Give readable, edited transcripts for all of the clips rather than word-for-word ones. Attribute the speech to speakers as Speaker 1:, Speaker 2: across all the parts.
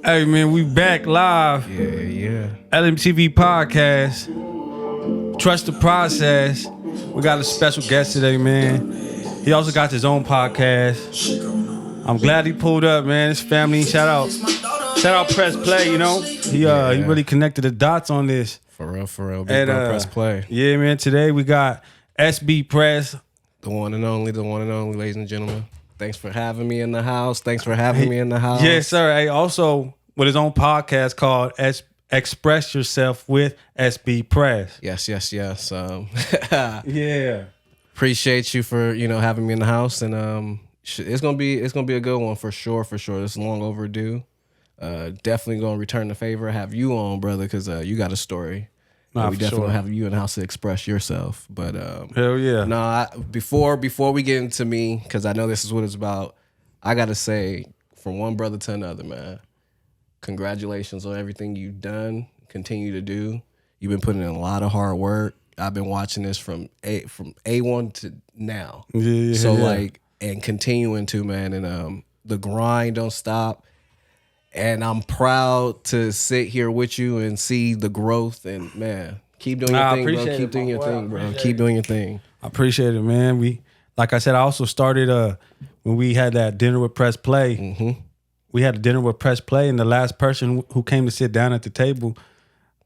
Speaker 1: Hey man, we back live.
Speaker 2: Yeah.
Speaker 1: Lmtv podcast. Trust the process. We got a special guest today, man. He also got his own podcast. I'm glad he pulled up, man. His family. Shout out Press Play. You know, he really connected the dots on this.
Speaker 2: For real. Big bro, Press Play.
Speaker 1: Yeah, man. Today we got SB Press,
Speaker 2: the one and only, ladies and gentlemen. Thanks for having me in the house.
Speaker 1: Yes, sir. Hey, also with his own podcast called Express Yourself with SB Press.
Speaker 2: Yes.
Speaker 1: Yeah.
Speaker 2: Appreciate you for having me in the house, and it's gonna be a good one for sure. This is long overdue. Definitely gonna return the favor, have you on, brother, because you got a story.
Speaker 1: Nah,
Speaker 2: we definitely have you in the house to express yourself. But
Speaker 1: hell yeah.
Speaker 2: No, before we get into me, because I know this is what it's about, I gotta say, from one brother to another, man, congratulations on everything you've done, continue to do. You've been putting in a lot of hard work. I've been watching this from A1 to now.
Speaker 1: Yeah.
Speaker 2: So and continuing to, man, and the grind don't stop. And I'm proud to sit here with you and see the growth. And man, keep doing your thing, bro. Keep doing your thing, bro. Keep doing your thing.
Speaker 1: I appreciate it, man. Like I said, I also started when we had that dinner with Press Play.
Speaker 2: Mm-hmm.
Speaker 1: We had a dinner with Press Play, and the last person who came to sit down at the table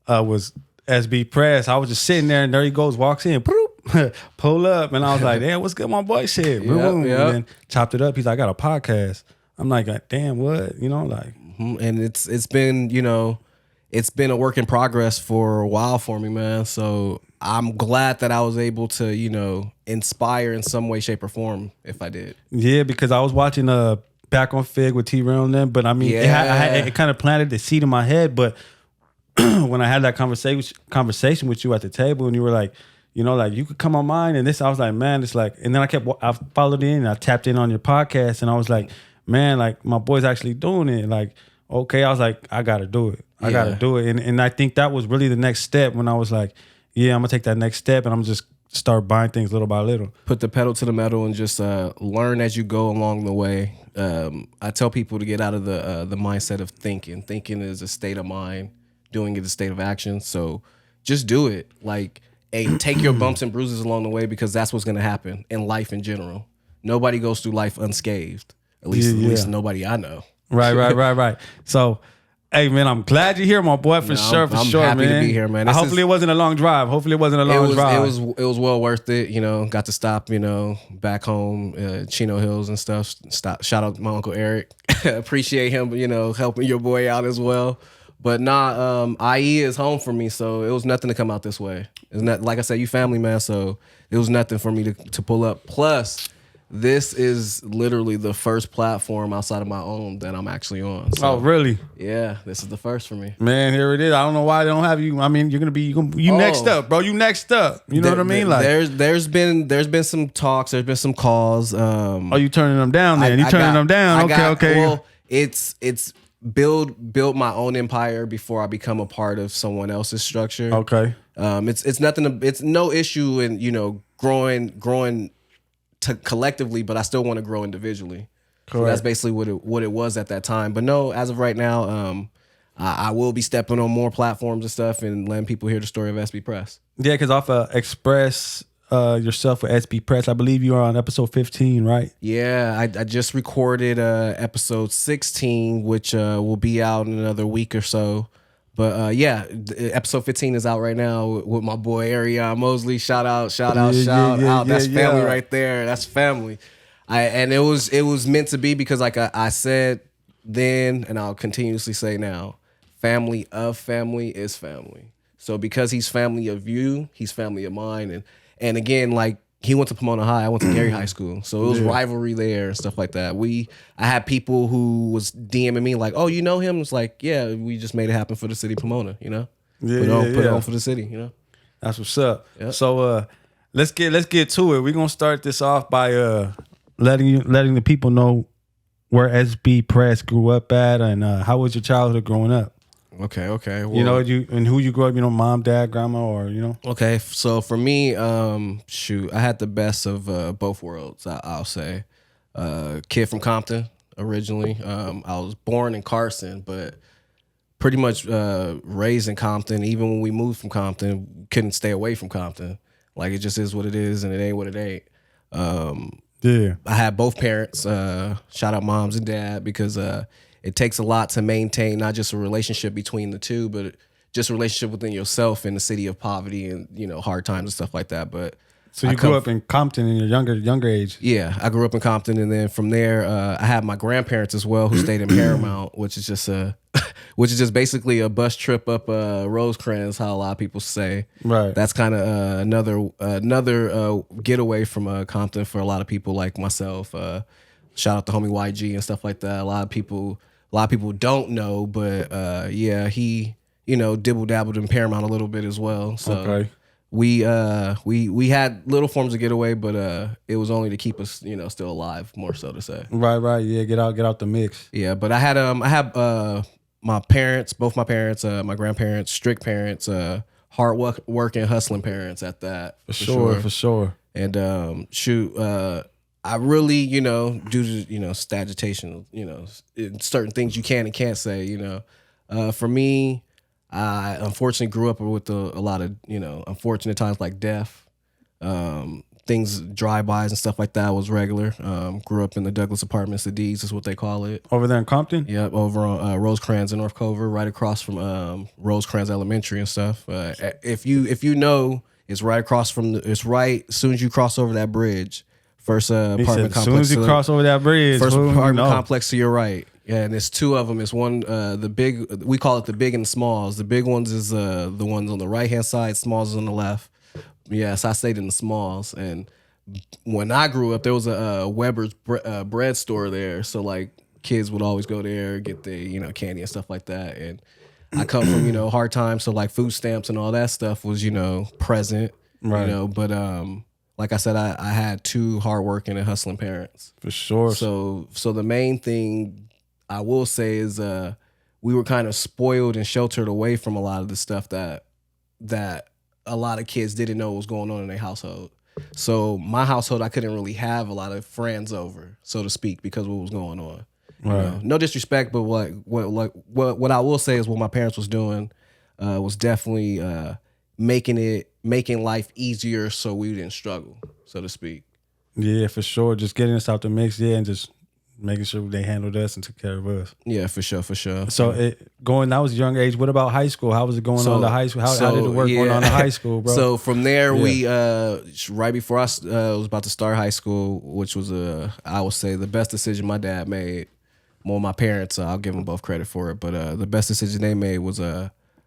Speaker 1: was SB Press. I was just sitting there, and there he goes, walks in, pull up, and I was like, "Damn, what's good, my boy?" Shit,
Speaker 2: Yep.
Speaker 1: And then chopped it up. He's like, "I got a podcast." I'm like, "Damn, what?"
Speaker 2: And it's been it's been a work in progress for a while for me, man. So I'm glad that I was able to inspire in some way, shape, or form. If I did,
Speaker 1: yeah, because I was watching Back on Fig with T-Rail and them, but I mean, it kind of planted the seed in my head. But when I had that conversation with you at the table, and you were like, you could come on mine, and this, I was like, man, it's like, and then I followed in, and I tapped in on your podcast, and I was like, man, like my boy's actually doing it. Like, okay, I was like, I gotta do it. I gotta do it. And I think that was really the next step when I was like, yeah, I'm gonna take that next step, and I'm just start buying things little by little.
Speaker 2: Put the pedal to the metal and just learn as you go along the way. I tell people to get out of the mindset of thinking. Thinking is a state of mind. Doing it is a state of action. So just do it. Like, hey, take your bumps and bruises along the way, because that's what's gonna happen in life in general. Nobody goes through life unscathed. At least nobody I know.
Speaker 1: Right. So, hey man, I'm glad you're here, my boy, for sure,
Speaker 2: I'm happy
Speaker 1: man.
Speaker 2: to be here, man.
Speaker 1: Hopefully it wasn't a long drive. It
Speaker 2: was well worth it. Got to stop, back home, Chino Hills and stuff. Shout out to my Uncle Eric. Appreciate him, helping your boy out as well. But IE is home for me, so it was nothing to come out this way. It's not, like I said, you family, man, so it was nothing for me to pull up. Plus, this is literally the first platform outside of my own that I'm actually on. So,
Speaker 1: oh, really?
Speaker 2: Yeah, this is the first for me.
Speaker 1: Man, here it is. I don't know why they don't have you. I mean, you next up, bro. You next up. You know what I mean? Like,
Speaker 2: there's been some talks. There's been some calls.
Speaker 1: Oh, you turning them down? Then you turning them down? Okay.
Speaker 2: Well, it's build my own empire before I become a part of someone else's structure.
Speaker 1: Okay.
Speaker 2: It's nothing. It's no issue in growing collectively, but I still want to grow individually. Correct. So that's basically what it was at that time. But no, as of right now, I will be stepping on more platforms and stuff and letting people hear the story of SB Press.
Speaker 1: Yeah, because off of Express yourself with SB Press, I believe you are on episode 15, right?
Speaker 2: Yeah, I just recorded episode 16, which will be out in another week or so. But episode 15 is out right now with my boy Arion Mosley. Shout out. That's family right there. That's family. And it was meant to be, because like I said then, and I'll continuously say now, family of family is family. So because he's family of you, he's family of mine. And again, like, he went to Pomona High, I went to Gary High School. So it was rivalry there and stuff like that. I had people who was DMing me like, oh, you know him? It's like, yeah, we just made it happen for the city of Pomona, Put it on for the city,
Speaker 1: That's what's up.
Speaker 2: Yep.
Speaker 1: So let's get to it. We're gonna start this off by letting the people know where SB Press grew up at, and how was your childhood growing up?
Speaker 2: Okay. Well,
Speaker 1: who you grew up, mom, dad, grandma, or
Speaker 2: Okay, so for me, I had the best of both worlds. I'll say, kid from Compton, originally. I was born in Carson, but pretty much raised in Compton. Even when we moved from Compton, couldn't stay away from Compton. Like, it just is what it is, and it ain't what it ain't.
Speaker 1: Yeah.
Speaker 2: I had both parents. Shout out moms and dad, because it takes a lot to maintain not just a relationship between the two, but just a relationship within yourself in the city of poverty and, you know, hard times and stuff like that. But
Speaker 1: so you grew up in Compton in your younger age.
Speaker 2: Yeah, I grew up in Compton, and then from there, I had my grandparents as well, who stayed in Paramount, which is just basically a bus trip up Rosecrans, how a lot of people say.
Speaker 1: Right.
Speaker 2: That's kind of another getaway from Compton for a lot of people like myself. Shout out to homie YG and stuff like that. A lot of people don't know, but yeah, he, you know, dibble dabbled in Paramount a little bit as well. So. Okay. We had little forms of getaway, but it was only to keep us, you know, still alive, more so to say.
Speaker 1: Right. Yeah, get out the mix.
Speaker 2: Yeah, but I had my parents, both my parents, my grandparents, strict parents, hard working, hustling parents at that.
Speaker 1: For sure.
Speaker 2: And I really, you know, due to, you know, stagitation, you know, certain things you can and can't say, you know. For me, I unfortunately grew up with a lot of, you know, unfortunate times like death, things, drive-bys and stuff like that was regular. Grew up in the Douglas Apartments, the D's is what they call it.
Speaker 1: Over there in Compton?
Speaker 2: Yep, over on Rosecrans in North Culver, right across from Rosecrans Elementary and stuff. If you know, it's right across from it's right as soon as you cross over that bridge. First apartment complex. As soon
Speaker 1: as you cross over that bridge,
Speaker 2: first apartment complex to your right. Yeah, and there's two of them. It's one, the big, we call it the big and the smalls. The big ones is the ones on the right hand side, smalls is on the left. Yes, I stayed in the smalls. And when I grew up, there was a Weber's bread store there. So like kids would always go there, get the, you know, candy and stuff like that. And I come from, you know, hard times. So like food stamps and all that stuff was, you know, present, right. You know, but like I said, I had two hardworking and hustling parents.
Speaker 1: For sure.
Speaker 2: So the main thing I will say is we were kind of spoiled and sheltered away from a lot of the stuff that a lot of kids didn't know was going on in their household. So my household, I couldn't really have a lot of friends over, so to speak, because of what was going on. Right. You know? No disrespect, but what I will say is what my parents was doing was definitely making life easier so we didn't struggle, so to speak.
Speaker 1: Yeah, for sure. Just getting us out the mix, yeah, and just making sure they handled us and took care of us.
Speaker 2: Yeah, for sure.
Speaker 1: So that was a young age. What about high school? How was it going on to high school? How did it work going on to high school, bro?
Speaker 2: So from there, we right before I was about to start high school, which was I would say the best decision my dad made. More my parents, I'll give them both credit for it, but the best decision they made was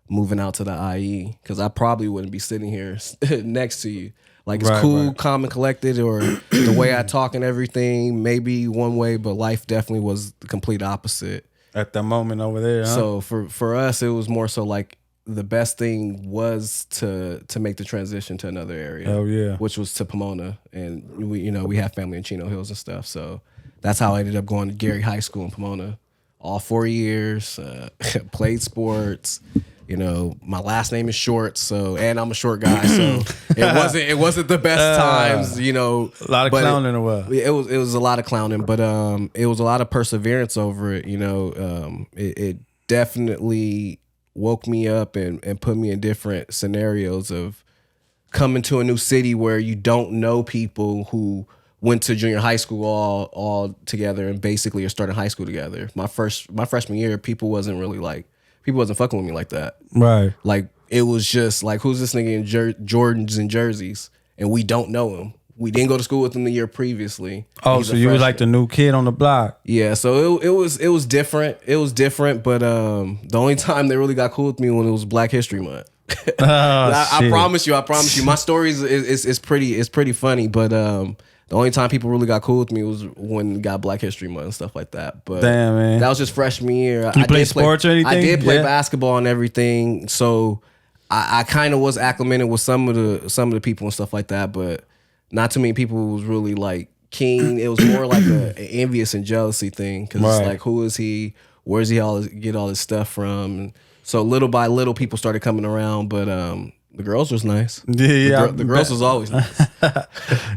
Speaker 2: moving out to the IE, because I probably wouldn't be sitting here next to you. Like, it's cool, calm, and collected, or the way I talk and everything, maybe one way, but life definitely was the complete opposite.
Speaker 1: At that moment over there, huh?
Speaker 2: So for us, it was more so like the best thing was to make the transition to another area.
Speaker 1: Oh, yeah.
Speaker 2: Which was to Pomona. And we have family in Chino Hills and stuff. So that's how I ended up going to Gary High School in Pomona. All 4 years, played sports. You know, my last name is Short, and I'm a short guy, so it wasn't the best times, you know.
Speaker 1: A lot of clowning or what?
Speaker 2: It was a lot of clowning, but it was a lot of perseverance over it, you know. It definitely woke me up and put me in different scenarios of coming to a new city where you don't know people who went to junior high school all together and basically are starting high school together. My freshman year, people wasn't fucking with me like that.
Speaker 1: Right.
Speaker 2: Like, it was just like, who's this nigga in Jordans and jerseys? And we don't know him. We didn't go to school with him the year previously.
Speaker 1: Oh, so you were like the new kid on the block.
Speaker 2: Yeah, so it was different. It was different, but the only time they really got cool with me when it was Black History Month. I promise you. My story is pretty funny, but the only time people really got cool with me was when we got Black History Month and stuff like that. But
Speaker 1: damn, man,
Speaker 2: that was just freshman year.
Speaker 1: You play sports or anything?
Speaker 2: I did play basketball and everything, so I kind of was acclimated with some of the people and stuff like that. But not too many people was really like keen. It was more like an envious and jealousy thing, because it's like, who is he? Where's he get all this stuff from? And so little by little, people started coming around, but the girls was nice.
Speaker 1: Yeah,
Speaker 2: the girls was always nice.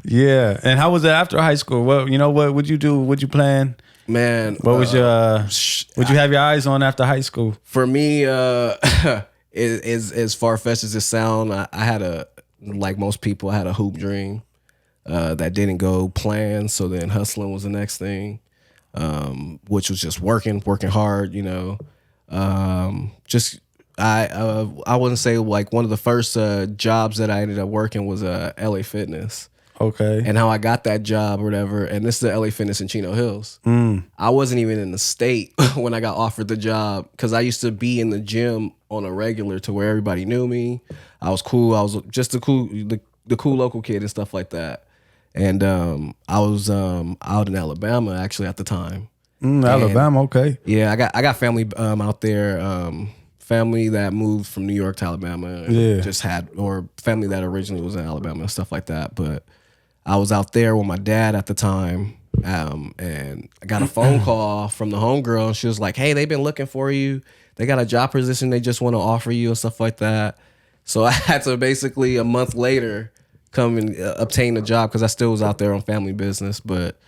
Speaker 1: Yeah. And how was it after high school? What would you do? What'd you plan?
Speaker 2: Man,
Speaker 1: What was your what'd you have your eyes on after high school?
Speaker 2: For me, as far fetched as it sound, I had like most people, I had a hoop dream that didn't go planned. So then hustling was the next thing, which was just working hard. I wouldn't say like one of the first jobs that I ended up working was LA Fitness.
Speaker 1: Okay.
Speaker 2: And how I got that job or whatever, and this is the LA Fitness in Chino Hills. I wasn't even in the state when I got offered the job because I used to be in the gym on a regular to where everybody knew me. I was cool. I was just the cool local kid and stuff like that. And I was out in Alabama actually at the time.
Speaker 1: Alabama, okay.
Speaker 2: Yeah, I got family out there. Family that moved from New York to Alabama. And or family that originally was in Alabama and stuff like that. But I was out there with my dad at the time, and I got a phone call from the homegirl, and she was like, "Hey, they've been looking for you. They got a job position they just want to offer you and stuff like that." So I had to basically a month later come and obtain a job because I still was out there on family business. But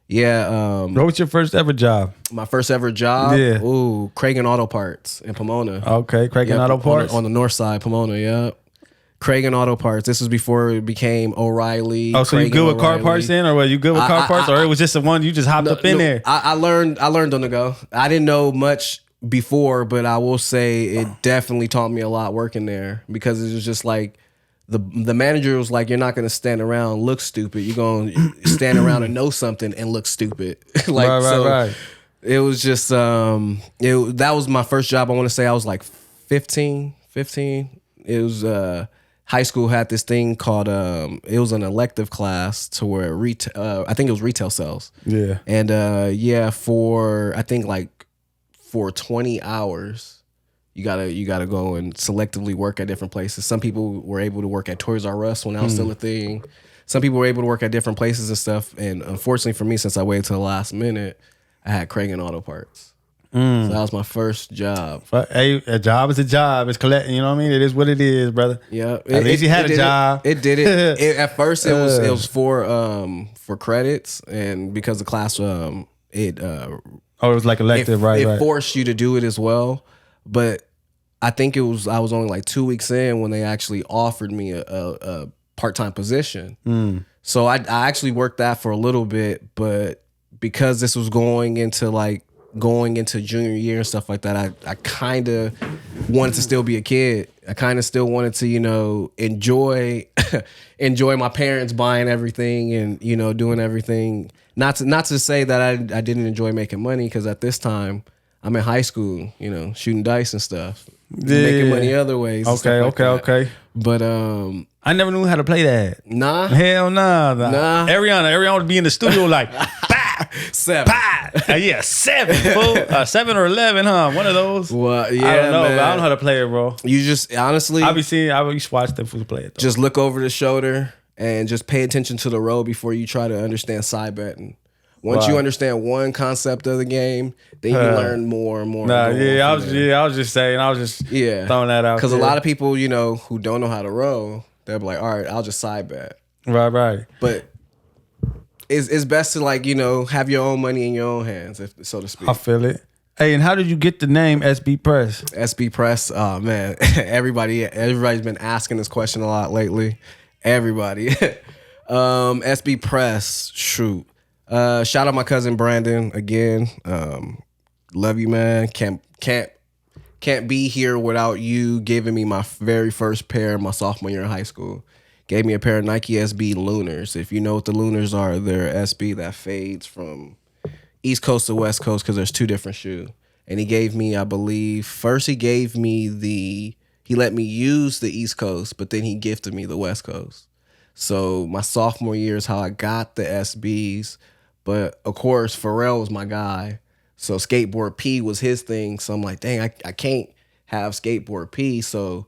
Speaker 2: yeah.
Speaker 1: What was your first ever job?
Speaker 2: My first ever job?
Speaker 1: Yeah.
Speaker 2: Ooh, Craig and Auto Parts in Pomona.
Speaker 1: Okay, Craig and Auto Parts?
Speaker 2: On the north side, Pomona, yeah. Craig and Auto Parts. This was before it became O'Reilly.
Speaker 1: Oh, so
Speaker 2: Craig
Speaker 1: you good with car parts then? Or were you good with car parts? Or it was just the one you just hopped up in there?
Speaker 2: I learned on the go. I didn't know much before, but I will say it definitely taught me a lot working there because it was just like the manager was like, "You're not going to stand around look stupid. You're going to stand around and know something and look stupid." Right. It was just that was my first job. I want to say I was like 15. It was high school had this thing called it was an elective class to where I think it was retail sales.
Speaker 1: Yeah.
Speaker 2: And for I think like for 20 hours you gotta go and selectively work at different places. Some people were able to work at Toys R Us when that was still a thing. Some people were able to work at different places and stuff. And unfortunately for me, since I waited till the last minute, I had Craig and Auto Parts. So that was my first job.
Speaker 1: But, hey, a job is a job. It's collecting. You know what I mean? It is what it is, brother.
Speaker 2: Yeah.
Speaker 1: At least you had a job.
Speaker 2: It did it. At first, it was for credits, and because the class it
Speaker 1: was like elective, right?
Speaker 2: It forced you to do it as well. But I think I was only like 2 weeks in when they actually offered me a part-time position. So I actually worked that for a little bit, but because this was going into junior year and stuff like that, I kind of wanted to still be a kid. I kind of still wanted to, enjoy my parents buying everything and, doing everything. Not to say that I didn't enjoy making money, because at this time I'm in high school, shooting dice and stuff, making money other ways.
Speaker 1: Okay.
Speaker 2: But
Speaker 1: I never knew how to play that.
Speaker 2: Nah.
Speaker 1: Hell nah. Ariana would be in the studio like,
Speaker 2: seven.
Speaker 1: Yeah, 7. Fool. 7 or 11, huh? One of those.
Speaker 2: Well, yeah,
Speaker 1: I don't know,
Speaker 2: man.
Speaker 1: but I don't know how to play it, bro.
Speaker 2: You just honestly,
Speaker 1: I used to watch them fools play it. Though.
Speaker 2: Just look over the shoulder and just pay attention to the road before you try to understand side betting. Once you understand one concept of the game, then you learn more and more.
Speaker 1: I was just throwing that out.
Speaker 2: Because a lot of people, who don't know how to roll, they'll be like, all right, I'll just side bet.
Speaker 1: Right.
Speaker 2: But it's best to have your own money in your own hands, so to speak.
Speaker 1: I feel it. Hey, and how did you get the name SB Press?
Speaker 2: SB Press, oh man, everybody's been asking this question a lot lately. Everybody, SB Press, shoot. Shout out my cousin Brandon again. Love you, man. Can't be here without you giving me my very first pair my sophomore year in high school. Gave me a pair of Nike SB Lunars. If you know what the Lunars are, they're SB that fades from East Coast to West Coast because there's 2 different shoes. And he gave me, I believe, first he let me use the East Coast, but then he gifted me the West Coast. So my sophomore year is how I got the SBs. But of course, Pharrell was my guy. So Skateboard P was his thing. So I'm like, dang, I can't have Skateboard P. So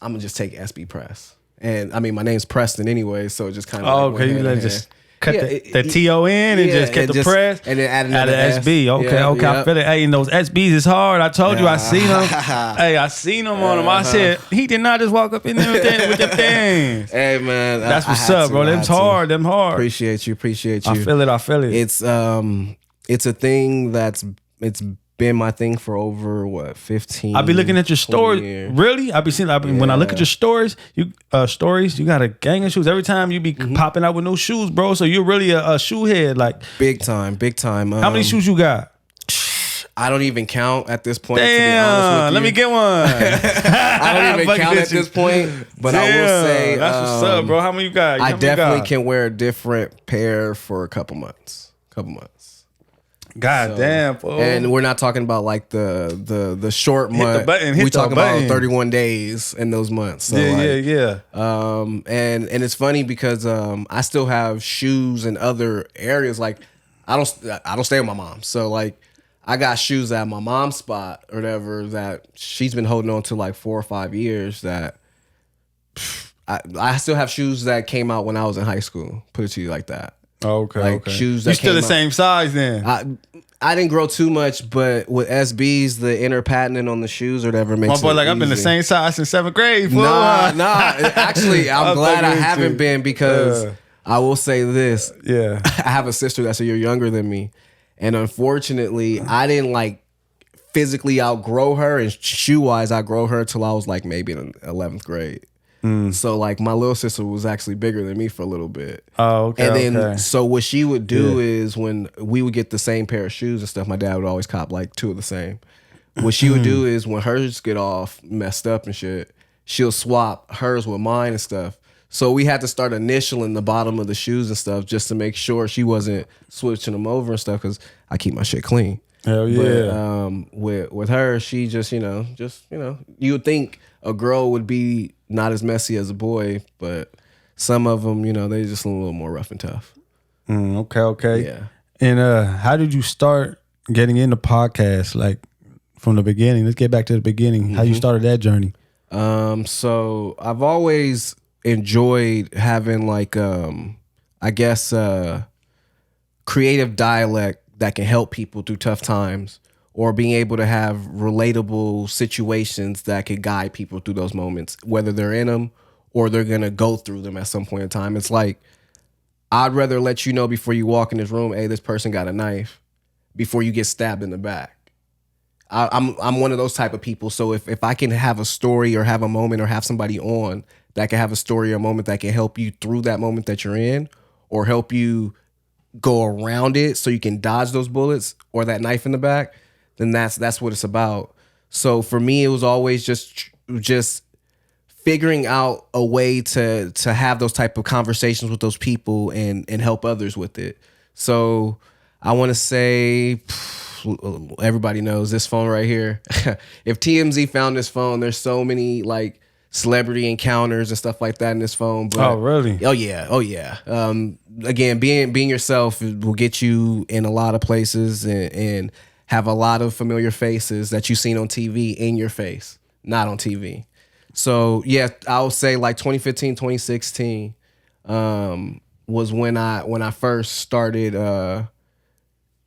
Speaker 2: I'm going to just take SB Press. And I mean, my name's Preston anyway. So it just kind of.
Speaker 1: Okay, you just cut the TON and just cut the press.
Speaker 2: And then add another
Speaker 1: SB. Okay. I feel it. Hey, and those SBs is hard. I told you, I seen them. Hey, I seen them on them. I said, he did not just walk up in there with them things.
Speaker 2: Hey, man.
Speaker 1: That's what's up, bro. Them hard.
Speaker 2: Appreciate you.
Speaker 1: I feel it.
Speaker 2: It's it's a thing it's been my thing for over 15.
Speaker 1: I be looking at your stories. Really? I be seeing. When I look at your stories, you got a gang of shoes every time. You be popping out with no shoes, bro. So you're really a shoe head, like
Speaker 2: big time.
Speaker 1: How many shoes you got?
Speaker 2: I don't even count at this point.
Speaker 1: Damn,
Speaker 2: to be honest with you.
Speaker 1: let me get one.
Speaker 2: I don't even count at this point, but I will say
Speaker 1: that's what's up, bro. How many you got?
Speaker 2: I definitely can wear a different pair for a couple months.
Speaker 1: God damn, fool.
Speaker 2: And we're not talking about like the short month. We're talking about 31 days in those months. So
Speaker 1: yeah.
Speaker 2: And it's funny because I still have shoes in other areas. Like I don't stay with my mom, so like I got shoes at my mom's spot or whatever that she's been holding on to like 4 or 5 years. That I still have shoes that came out when I was in high school. Put it to you like that.
Speaker 1: Okay,
Speaker 2: like shoes that
Speaker 1: you still the same size then.
Speaker 2: I didn't grow too much, but with SBs, the inner patenting on the shoes or whatever makes it
Speaker 1: my boy, like
Speaker 2: easy.
Speaker 1: I've been the same size since 7th grade. Fool.
Speaker 2: Nah. Actually, I'm glad I haven't been because I will say this.
Speaker 1: Yeah,
Speaker 2: I have a sister that's a year younger than me, and unfortunately, I didn't like physically outgrow her and shoe wise outgrow her till I was like maybe in 11th grade. So like my little sister was actually bigger than me for a little bit.
Speaker 1: Oh, okay.
Speaker 2: And then so what she would do is when we would get the same pair of shoes and stuff, my dad would always cop like 2 of the same. What she would do is when hers get off messed up and shit, she'll swap hers with mine and stuff. So we had to start initialing the bottom of the shoes and stuff just to make sure she wasn't switching them over and stuff because I keep my shit clean.
Speaker 1: Hell yeah.
Speaker 2: But with her, she just you would think a girl would be not as messy as a boy, but some of them, they just a little more rough and tough.
Speaker 1: Okay.
Speaker 2: Yeah.
Speaker 1: And how did you start getting into podcasts? Like from the beginning. Let's get back to the beginning. How you started that journey?
Speaker 2: So I've always enjoyed having like I guess creative dialect that can help people through tough times, or being able to have relatable situations that could guide people through those moments, whether they're in them or they're going to go through them at some point in time. It's like, I'd rather let you know before you walk in this room, hey, this person got a knife, before you get stabbed in the back. I'm one of those type of people. So if I can have a story or have a moment or have somebody on that can have a story or a moment that can help you through that moment that you're in, or help you go around it so you can dodge those bullets or that knife in the back, then that's what it's about. So for me, it was always just figuring out a way to have those type of conversations with those people and help others with it. So I want to say, everybody knows this phone right here. If TMZ found this phone, there's so many like celebrity encounters and stuff like that in this phone. But,
Speaker 1: oh, really?
Speaker 2: Oh yeah. Again, being yourself will get you in a lot of places and have a lot of familiar faces that you've seen on TV in your face, not on TV. So yeah, I would say like 2015, 2016 was when I first started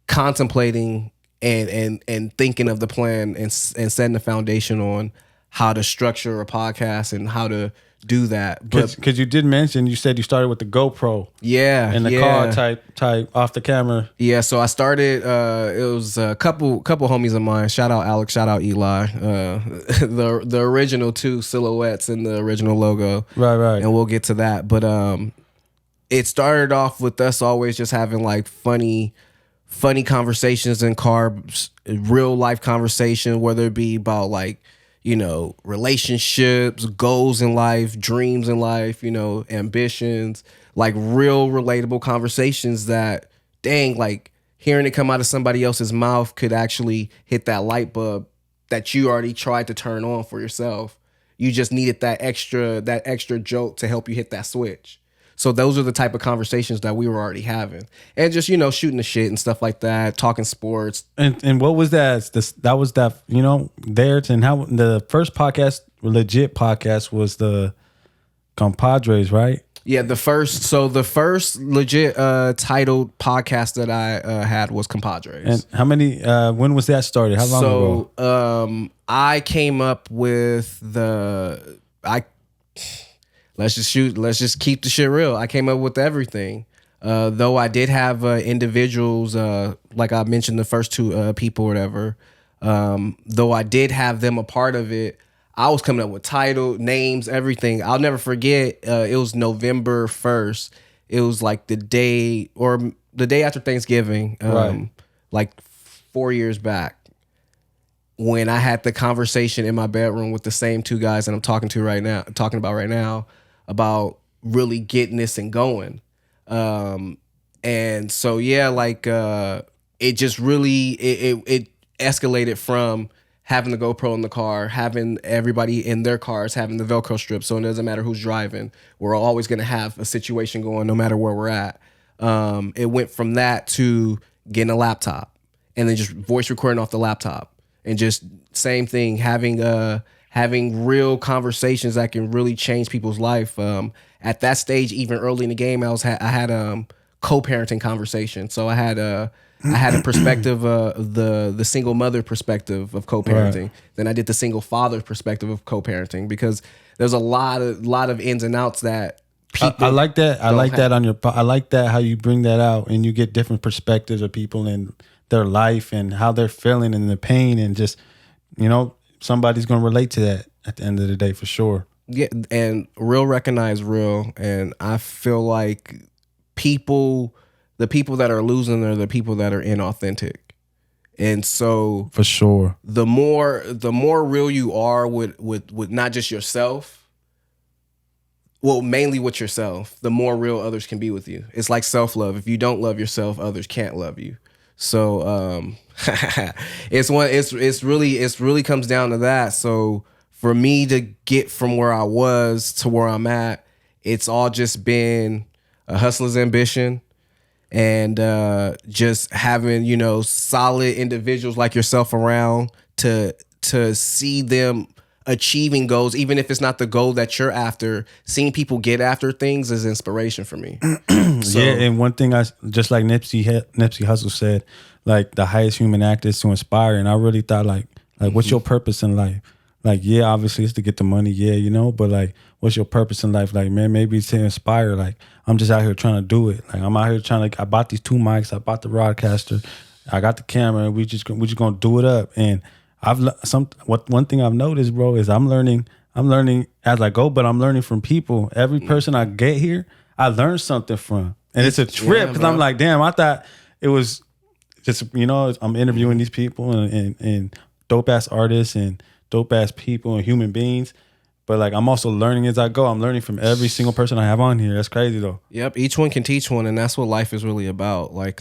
Speaker 2: contemplating and thinking of the plan and setting the foundation on how to structure a podcast and how to do that.
Speaker 1: Because you did mention, you said you started with the GoPro.
Speaker 2: Yeah.
Speaker 1: And the car type off the camera.
Speaker 2: Yeah, so I started, it was a couple homies of mine. Shout out Alex, shout out Eli. The original 2 silhouettes in the original logo.
Speaker 1: Right.
Speaker 2: And we'll get to that. But it started off with us always just having like funny conversations in cars, real life conversation, whether it be about like, relationships, goals in life, dreams in life, ambitions, like real relatable conversations that, dang, like hearing it come out of somebody else's mouth could actually hit that light bulb that you already tried to turn on for yourself. You just needed that extra joke to help you hit that switch. So those are the type of conversations that we were already having, and just shooting the shit and stuff like that, talking sports.
Speaker 1: And what was that? That was that theirs, and how the first podcast, legit podcast, was the Compadres, right?
Speaker 2: Yeah, the first legit titled podcast that I had was Compadres.
Speaker 1: And how many? When was that started? How long
Speaker 2: ago? I came up with Let's just keep the shit real. I came up with everything. Though I did have individuals, like I mentioned, the first two people, or whatever. Though I did have them a part of it, I was coming up with title, names, everything. I'll never forget. It was November 1st. It was like the day after Thanksgiving,
Speaker 1: Right.
Speaker 2: like 4 years back, when I had the conversation in my bedroom with the same two guys that I'm talking about right now, about really getting this and going. And so yeah, like it just really it escalated from having the GoPro in the car, having everybody in their cars having the Velcro strip, so it doesn't matter who's driving. We're always gonna have a situation going, no matter where we're at. It went from that to getting a laptop and then just voice recording off the laptop, and just same thing, having real conversations that can really change people's life. At that stage, even early in the game, I had co-parenting conversation. So I had a perspective, the single mother perspective of co-parenting. Right. Then I did the single father perspective of co-parenting, because there's a lot of ins and outs that people.
Speaker 1: I like that. I like that I like that how you bring that out, and you get different perspectives of people and their life and how they're feeling and the pain, and just, somebody's gonna relate to that at the end of the day for sure.
Speaker 2: Yeah, and real recognize real, and I feel like the people that are losing are the people that are inauthentic. And so
Speaker 1: for sure,
Speaker 2: the more real you are with not just yourself, well, mainly with yourself, the more real others can be with you. It's like self-love. If you don't love yourself, others can't love you. So it's really comes down to that. So for me to get from where I was to where I'm at, it's all just been a hustler's ambition, and just having, solid individuals like yourself around to see them achieving goals, even if it's not the goal that you're after. Seeing people get after things is inspiration for me.
Speaker 1: So, yeah, and one thing just like Nipsey Hussle said, like the highest human act is to inspire. And I really thought like what's your purpose in life? Like, yeah, obviously it's to get the money, yeah, but like, what's your purpose in life? Like, man, maybe it's to inspire. Like, I'm just out here trying to do it. Like, I'm out here I bought these 2 mics, I bought the roadcaster, I got the camera, and we just gonna do it up. And one thing I've noticed, bro, is I'm learning as I go, but I'm learning from people. Every person I get here, I learn something from, and it's a trip, because I'm like, damn, I thought it was just, I'm interviewing these people and dope ass artists and dope ass people and human beings, but like I'm also learning as I go. I'm learning from every single person I have on here. That's crazy though.
Speaker 2: Yep, each one can teach one, and that's what life is really about. Like,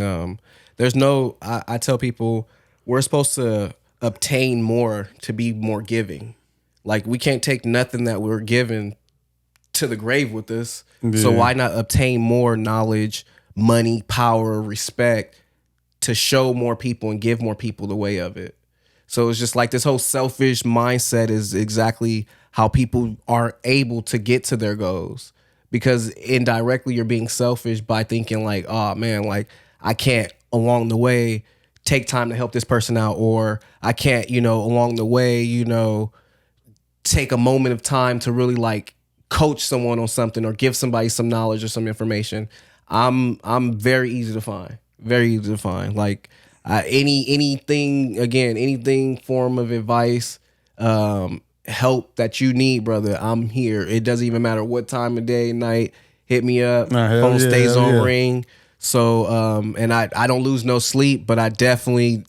Speaker 2: there's no. I tell people we're supposed to obtain more to be more giving. Like, we can't take nothing that we're given to the grave with us. Yeah. So why not obtain more knowledge, money, power, respect to show more people and give more people the way of it? So it's just like this whole selfish mindset is exactly how people are able to get to their goals, because indirectly you're being selfish by thinking like, oh man, like I can't along the way take time to help this person out, or I can't, along the way, take a moment of time to really like coach someone on something or give somebody some knowledge or some information. I'm very easy to find. Very easy to find. Like, anything form of advice, help that you need, brother, I'm here. It doesn't even matter what time of day, night, hit me up. Phone stays on ring. So, and I don't lose no sleep, but I definitely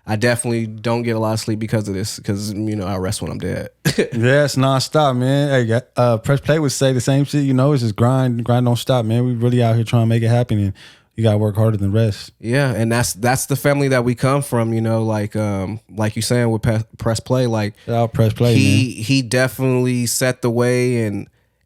Speaker 2: don't get a lot of sleep because of this, because, I rest when I'm dead.
Speaker 1: Yeah, it's nonstop, man. Hey, Press Play would say the same shit, it's just grind don't stop, man. We really out here trying to make it happen, and you gotta work harder than the rest.
Speaker 2: Yeah, and that's the family that we come from, like you saying with Press Play, like
Speaker 1: Press Play,
Speaker 2: he definitely set the way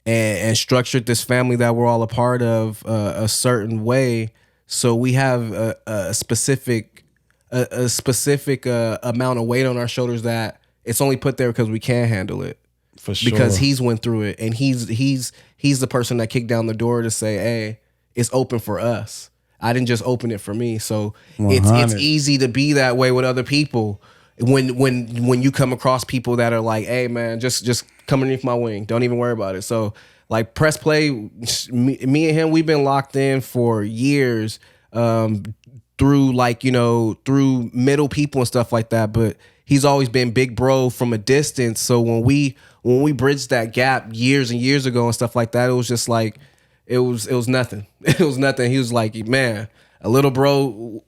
Speaker 2: and structured this family that we're all a part of a certain way, so we have a specific amount of weight on our shoulders that it's only put there because we can handle it.
Speaker 1: For sure.
Speaker 2: Because he's went through it, and he's the person that kicked down the door to say, hey, it's open for us. I didn't just open it for me. So it's easy to be that way with other people. When you come across people that are like, hey man, just come underneath my wing. Don't even worry about it. So Like press play, me and him, we've been locked in for years, through like, through middle people and stuff like that. But he's always been big bro from a distance. So when we bridged that gap years and years ago and stuff like that, it was just like, it was nothing. It was nothing. He was like, man, a little bro,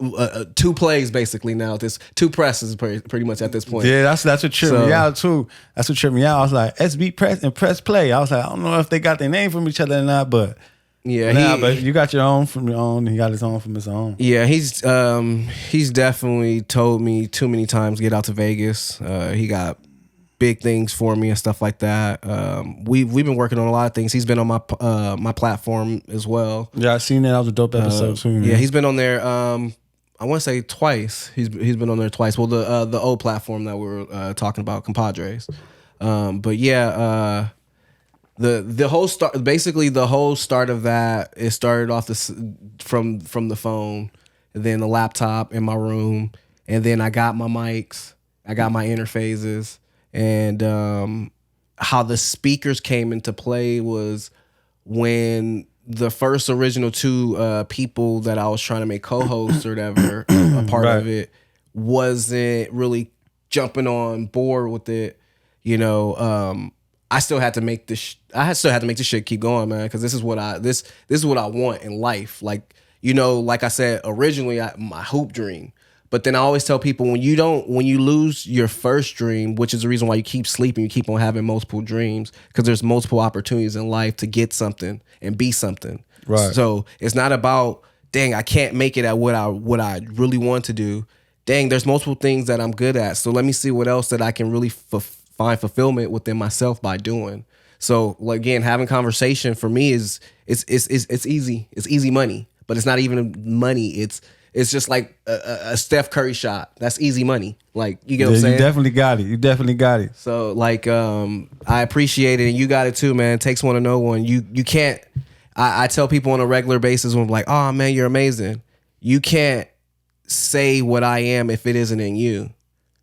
Speaker 2: 2 plays basically now. This 2 presses pretty much at this point.
Speaker 1: Yeah, that's what tripped me out too. That's what tripped me out. I was like, SB press and press play. I was like, I don't know if they got their name from each other or not, but
Speaker 2: yeah,
Speaker 1: but you got your own from your own. He got his own from his own.
Speaker 2: Yeah, he's definitely told me too many times get out to Vegas. He got big things for me and stuff like that. We've been working on a lot of things. He's been on my platform as well.
Speaker 1: Yeah, I seen that. That was a dope episode too. Man.
Speaker 2: Yeah, he's been on there. I want to say twice. He's been on there twice. Well, the old platform that we were talking about, compadres. But yeah, the whole start. Basically, the whole start of that. It started off from the phone, and then the laptop in my room, and then I got my mics. I got my interfaces. And how the speakers came into play was when the first original 2 people that I was trying to make co-hosts or whatever, a part of it, wasn't really jumping on board with it. I still had to make this. I still had to make this shit keep going, man, because this is what I want in life. Like like I said originally, my hoop dream. But then I always tell people when you lose your first dream, which is the reason why you keep sleeping, you keep on having multiple dreams, because there's multiple opportunities in life to get something and be something.
Speaker 1: Right.
Speaker 2: So it's not about, dang, I can't make it at what I really want to do. Dang, there's multiple things that I'm good at. So let me see what else that I can really find fulfillment within myself by doing. So again, having conversation for me is it's easy. It's easy money, but it's not even money. It's just like a Steph Curry shot. That's easy money. Like, you get what I'm saying?
Speaker 1: You definitely got it.
Speaker 2: So like, I appreciate it, and you got it too, man. It takes one to know one. You can't. I tell people on a regular basis when I'm like, oh man, you're amazing. You can't say what I am if it isn't in you.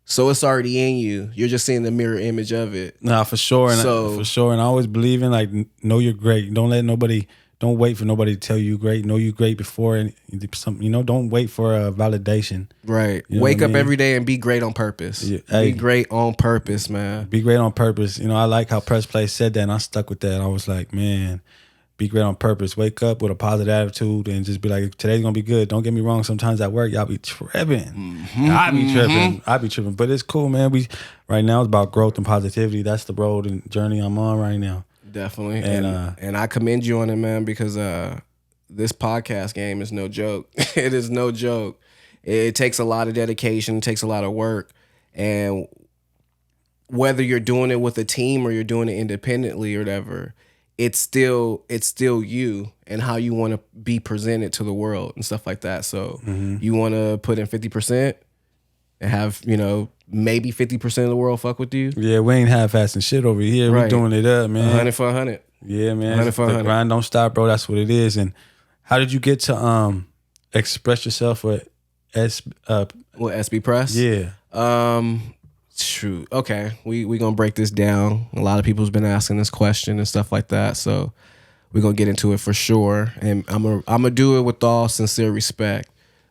Speaker 2: So it's already in you. You're just seeing the mirror image of it.
Speaker 1: Nah, for sure, and I always believe in like, know you're great. Don't wait for nobody to tell you great. Know you great before, and don't wait for a validation.
Speaker 2: Right. Wake up every day and be great on purpose. Yeah. Be great on purpose, man.
Speaker 1: Be great on purpose. I like how Press Play said that, and I stuck with that. I was like, man, be great on purpose. Wake up with a positive attitude and just be like, today's gonna be good. Don't get me wrong. Sometimes at work, y'all be tripping. I be tripping. But it's cool, man. Right now it's about growth and positivity. That's the road and journey I'm on right now.
Speaker 2: Definitely. And I commend you on it, man, because this podcast game is no joke. It is no joke. It takes a lot of dedication, it takes a lot of work. And whether you're doing it with a team or you're doing it independently or whatever, it's still you and how you want to be presented to the world and stuff like that. So you want to put in 50% and have, maybe 50% of the world fuck with you.
Speaker 1: Yeah, we ain't half-assing shit over here. Right. We doing it up, man.
Speaker 2: 100 for 100.
Speaker 1: Yeah, man. 100 for 100. The grind don't stop, bro. That's what it is. And how did you get to express yourself with
Speaker 2: SB Press?
Speaker 1: Yeah.
Speaker 2: Shoot. Okay. We gonna break this down. A lot of people's been asking this question and stuff like that. So we're gonna get into it for sure. And I'm gonna do it with all sincere respect,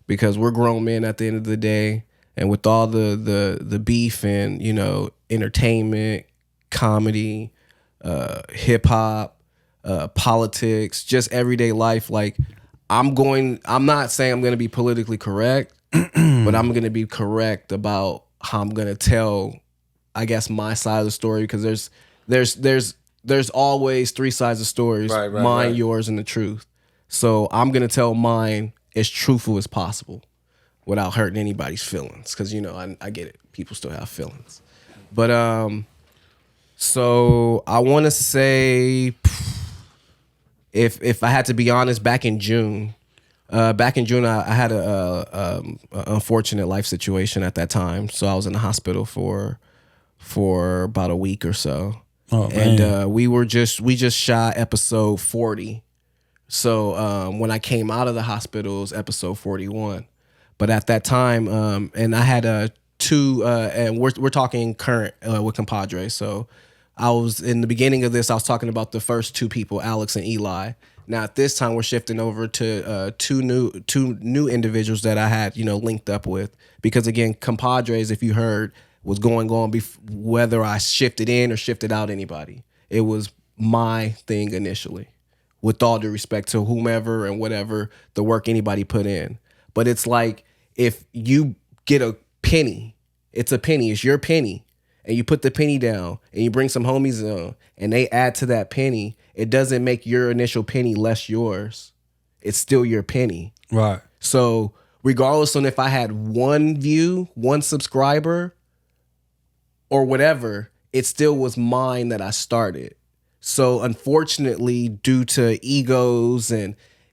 Speaker 2: because we're grown men at the end of the day. And with all the beef and, entertainment, comedy, hip hop, politics, just everyday life, like I'm not saying I'm going to be politically correct, but I'm going to be correct about how I'm going to tell, I guess, my side of the story, because there's always 3 sides of stories,
Speaker 1: right,
Speaker 2: mine, yours, and the truth. So I'm going to tell mine as truthful as possible, without hurting anybody's feelings, because I get it. People still have feelings, but so I want to say, if I had to be honest, back in June, I had a unfortunate life situation at that time. So I was in the hospital for about a week or so, and we just shot episode 40. So when I came out of the hospital, it was episode 41. But at that time, and I had 2, and we're talking current with compadres. So I was in the beginning of this, I was talking about the first two people, Alex and Eli. Now at this time, we're shifting over to two new individuals that I had, linked up with. Because again, compadres, if you heard, was going on whether I shifted in or shifted out anybody. It was my thing initially, with all due respect to whomever and whatever the work anybody put in. But it's like, if you get a penny, it's a penny, it's your penny, and you put the penny down and you bring some homies on and they add to that penny, it doesn't make your initial penny less yours. It's still your penny.
Speaker 1: Right.
Speaker 2: So regardless on if I had one view, one subscriber, or whatever, it still was mine that I started. So unfortunately, due to egos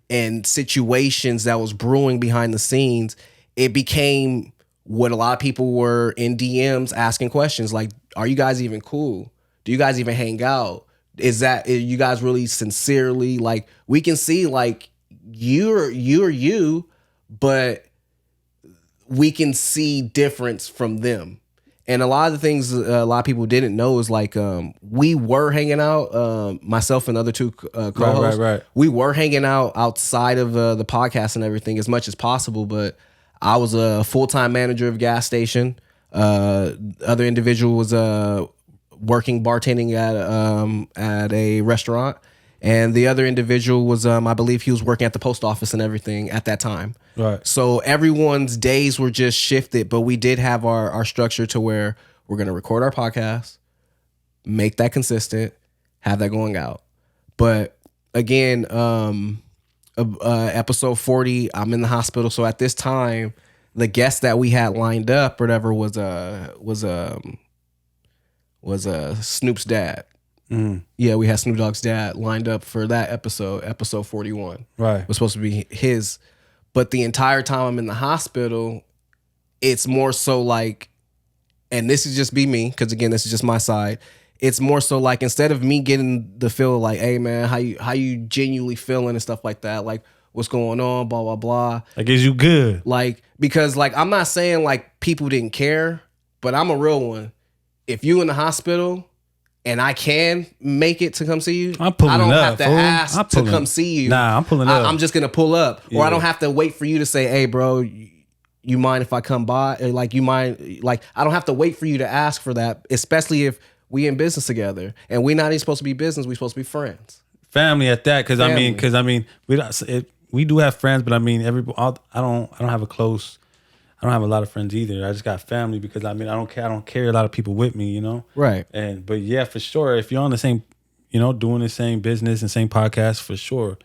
Speaker 2: and situations that was brewing behind the scenes, it became what a lot of people were in DMs asking questions like, are you guys even cool? Do you guys even hang out? Are you guys really sincerely, like, we can see like you're you, but we can see difference from them. And a lot of the things a lot of people didn't know is like, we were hanging out, myself and the other two co-hosts.
Speaker 1: Right.
Speaker 2: We were hanging out outside of the podcast and everything as much as possible. But I was a full-time manager of a gas station. Other individual was working bartending at a restaurant. And the other individual was, I believe he was working at the post office and everything at that time.
Speaker 1: Right.
Speaker 2: So everyone's days were just shifted, but we did have our structure to where we're going to record our podcast, make that consistent, have that going out. But again, episode 40, I'm in the hospital. So at this time, the guest that we had lined up or whatever was Snoop's dad.
Speaker 1: Mm.
Speaker 2: Yeah, we had Snoop Dogg's dad lined up for that episode 41.
Speaker 1: Right.
Speaker 2: It was supposed to be his. But the entire time I'm in the hospital, it's more so like, and this is just be me, because again, this is just my side. It's more so like, instead of me getting the feel like, hey man, how you genuinely feeling and stuff like that, like what's going on, blah, blah, blah.
Speaker 1: Like, is you good?
Speaker 2: Like, because like, I'm not saying like people didn't care, but I'm a real one. If you in the hospital and I can make it to come see you,
Speaker 1: I'm pulling up.
Speaker 2: I don't have to
Speaker 1: fool.
Speaker 2: ask to come see you.
Speaker 1: Nah, I'm pulling up.
Speaker 2: I'm just going to pull up.
Speaker 1: Yeah.
Speaker 2: Or I don't have to wait for you to say, hey, bro, you mind if I come by? Or like, you mind? Like, I don't have to wait for you to ask for that, especially if we in business together. And we're not even supposed to be business. We're supposed to be friends.
Speaker 1: Family at that. Because I mean, we do have friends, but I mean, I don't have a lot of friends either. I just got family because I don't carry a lot of people with me,
Speaker 2: Right.
Speaker 1: But yeah, for sure, if you're on the same, doing the same business and same podcast, for sure,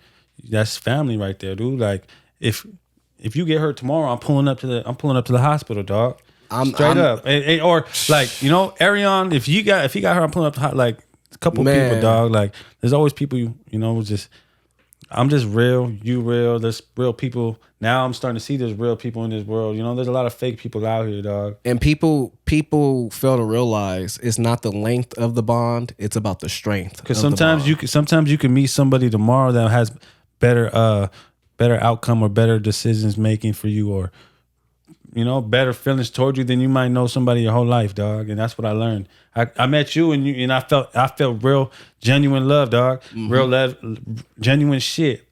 Speaker 1: that's family right there, dude. Like if you get hurt tomorrow, I'm pulling up to the hospital, dog. Straight up. Or like, Arion, if he got hurt, I'm pulling up to like a couple people, dog. Like there's always people I'm just real, you real. There's real people. Now I'm starting to see there's real people in this world. There's a lot of fake people out here, dog.
Speaker 2: And people fail to realize it's not the length of the bond, it's about the strength.
Speaker 1: Because sometimes you can meet somebody tomorrow that has better outcome or better decisions making for you, or better feelings towards you than you might know somebody your whole life, dog. And that's what I learned. I met you and I felt real genuine love, dog. Mm-hmm. Real love, genuine shit.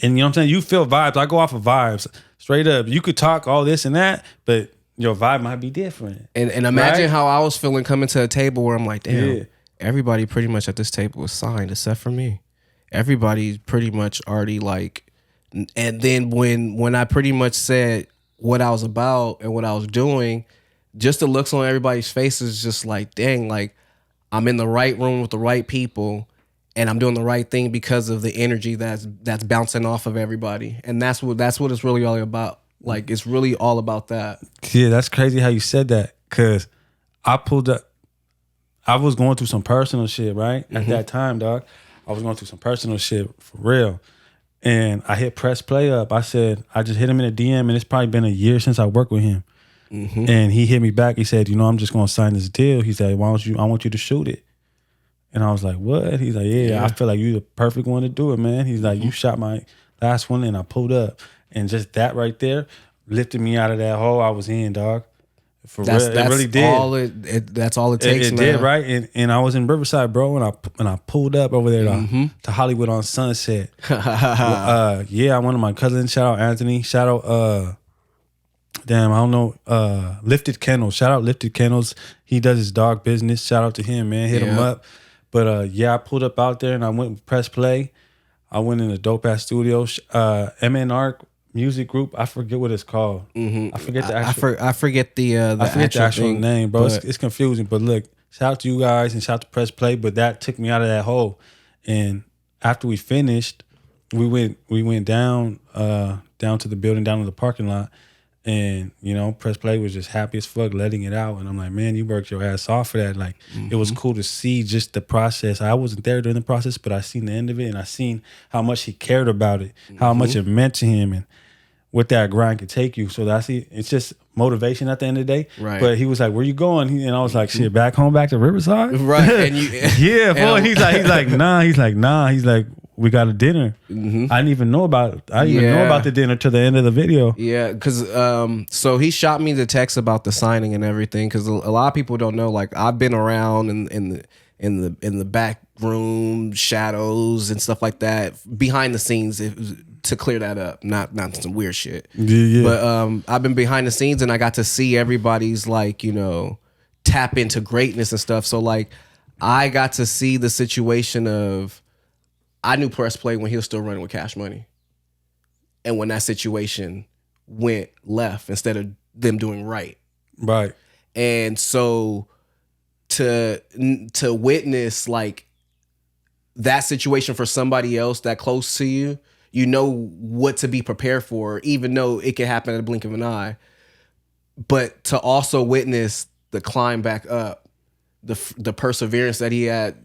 Speaker 1: And what I'm saying? You feel vibes. I go off of vibes. Straight up. You could talk all this and that, but your vibe might be different.
Speaker 2: And imagine how I was feeling coming to a table where I'm like, damn, everybody pretty much at this table was signed except for me. Everybody pretty much already like, and then when I pretty much said what I was about and what I was doing, just the looks on everybody's faces, just like, dang, like I'm in the right room with the right people and I'm doing the right thing because of the energy that's bouncing off of everybody. And that's what it's really all about. Like, it's really all about that.
Speaker 1: Yeah, that's crazy how you said that, because I pulled up, I was going through some personal shit, right? At that time, dog. I was going through some personal shit for real. And I hit press play up. I said, I just hit him in a DM, and it's probably been a year since I worked with him. Mm-hmm. And he hit me back. He said, I'm just going to sign this deal. He said, I want you to shoot it. And I was like, what? He's like, yeah, I feel like you're the perfect one to do it, man. He's like, you shot my last one and I pulled up. And just that right there lifted me out of that hole I was in, dog. For real, it really did.
Speaker 2: That's all it takes.
Speaker 1: It did, right? And I was in Riverside, bro, and I pulled up over there to Hollywood on Sunset. Yeah, one of my cousins. Shout out Anthony. Shout out damn, I don't know. Lifted Kennels. Shout out Lifted Kennels. He does his dog business. Shout out to him, man. Hit him up. But yeah, I pulled up out there and I went and press play. I went in a dope ass studio. MNR music group. I forget what it's called. I forget the actual.
Speaker 2: I forget the
Speaker 1: actual name, bro. It's confusing. But look, shout out to you guys and shout out to Press Play. But that took me out of that hole. And after we finished, we went down to the building, down to the parking lot. And, you know, Press Play was just happy as fuck letting it out. And I'm like, man, you worked your ass off for that. Like, it was cool to see just the process. I wasn't there during the process, but I seen the end of it. And I seen how much he cared about it, how much it meant to him, and what that grind could take you. So it's just motivation at the end of the day.
Speaker 2: Right.
Speaker 1: But he was like, where you going? And I was like, shit, back home, back to Riverside?
Speaker 2: Right. And
Speaker 1: yeah, boy. He's like, nah. He's like, we got a dinner. I didn't even know about the dinner till the end of the video.
Speaker 2: Yeah, because so he shot me the text about the signing and everything. Because a lot of people don't know. Like, I've been around in the back room, shadows and stuff like that, behind the scenes, to clear that up. Not some weird shit.
Speaker 1: Yeah.
Speaker 2: But I've been behind the scenes and I got to see everybody's, like, you know, tap into greatness and stuff. So like, I got to see the situation of. I knew Press Play when he was still running with Cash Money. And when that situation went left instead of them doing right.
Speaker 1: Right.
Speaker 2: And so to witness like that situation for somebody else that close to you, you know what to be prepared for, even though it can happen at a blink of an eye. But to also witness the climb back up, the perseverance that he had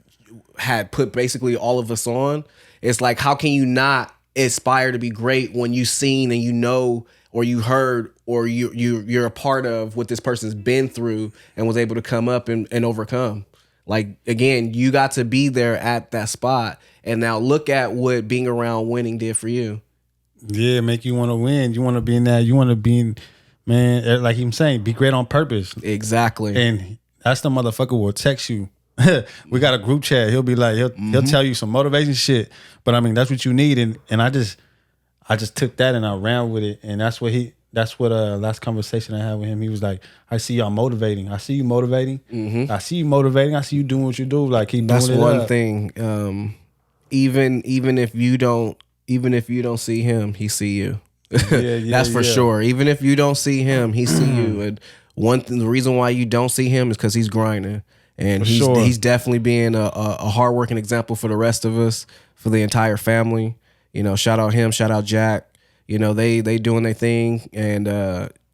Speaker 2: put basically all of us on. It's like, how can you not aspire to be great when you've seen and you know, or you heard, or you're a part of what this person's been through and was able to come up and overcome. Like, again, you got to be there at that spot. And now look at what being around winning did for you.
Speaker 1: Yeah, make you want to win. You want to be in that. You want to be in, man, like I'm saying, be great on purpose.
Speaker 2: Exactly.
Speaker 1: And that's the motherfucker will text you. We got a group chat. He'll be like, he'll tell you some motivation shit. But I mean, that's what you need. And I just took that and I ran with it. And that's what last conversation I had with him. He was like, I see y'all motivating. I see you motivating. I see you motivating. I see you doing what you do. Like, keep doing it.
Speaker 2: That's one thing. Even if you don't see him, he see you. That's for sure. Even if you don't see him, he see you. And the reason why you don't see him is because he's grinding. And he's definitely being a hardworking example for the rest of us, for the entire family. You know, shout out him, shout out Jack. You know, they doing their thing. And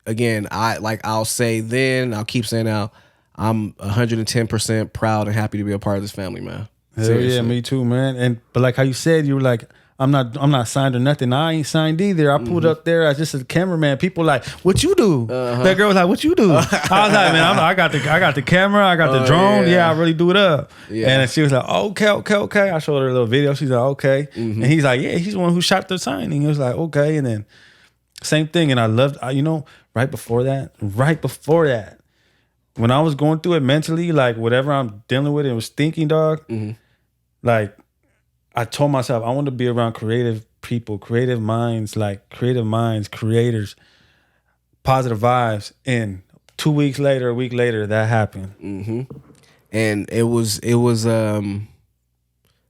Speaker 2: again, I'll say then, I'll keep saying now, I'm 110% proud and happy to be a part of this family, man.
Speaker 1: Hell yeah, me too, man. But like how you said, you were like, I'm not signed or nothing. I ain't signed either. I pulled up there as just a cameraman. People like, what you do? That girl was like, what you do? I was like, man, I got the camera. I got the drone. Yeah, I really do it up. Yeah. And she was like, okay. I showed her a little video. She's like, okay. And he's like, yeah, he's the one who shot the signing. He was like, okay. And then same thing. And I loved, you know, right before that, when I was going through it mentally, like whatever I'm dealing with, it was thinking, dog. Like, I told myself I want to be around creative people, creative minds, creators, positive vibes. And 2 weeks later, a week later, that happened.
Speaker 2: And it was